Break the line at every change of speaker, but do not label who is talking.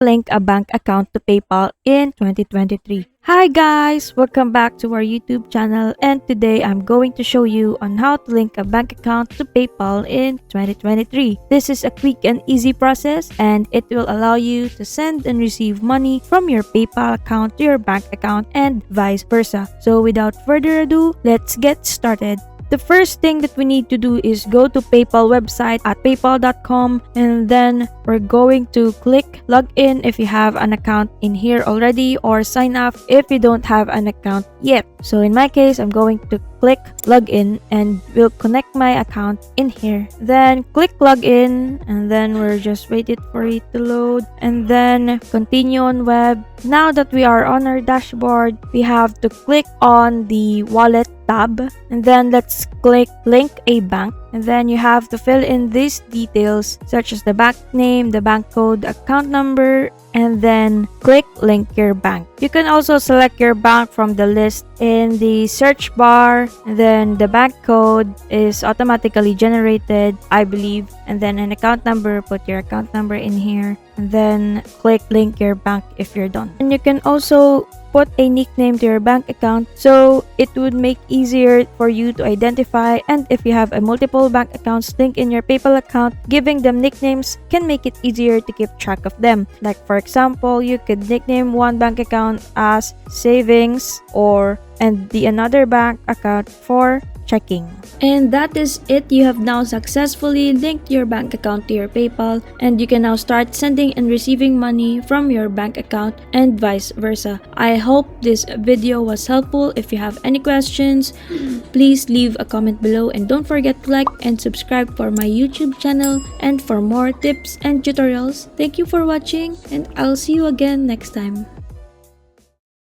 link a bank account to PayPal in 2023. Hi guys! Welcome back to our YouTube channel, and today I'm going to show you on how to link a bank account to PayPal in 2023. This is a quick and easy process, and it will allow you to send and receive money from your PayPal account to your bank account and vice versa. So without further ado, let's get started. The first thing that we need to do is go to PayPal website at paypal.com, and then we're going to click login if you have an account in here already, or sign up if you don't have an account yet. So in my case, I'm going to click login and we'll connect my account in here. Then click login, and then we're just waiting for it to load, and then continue on web. Now that we are on our dashboard, we have to click on the wallet tab, and then let's click link a bank, and then you have to fill in these details such as the bank name, the bank code, account number, and then click link your bank. You can also select your bank from the list in the search bar, and then the bank code is automatically generated, I believe, and then an account number, put your account number in here, and then click link your bank if you're done. And you can also put a nickname to your bank account so it would make easier for you to identify, and if you have a multiple bank accounts linked in your PayPal account, giving them nicknames can make it easier to keep track of them. Like for example, you could nickname one bank account as savings and the another bank account for checking. And that is it. You have now successfully linked your bank account to your PayPal, and you can now start sending and receiving money from your bank account and vice versa. I hope this video was helpful. If you have any questions, please leave a comment below, and don't forget to like and subscribe for my YouTube channel and for more tips and tutorials. Thank you for watching, and I'll see you again next time.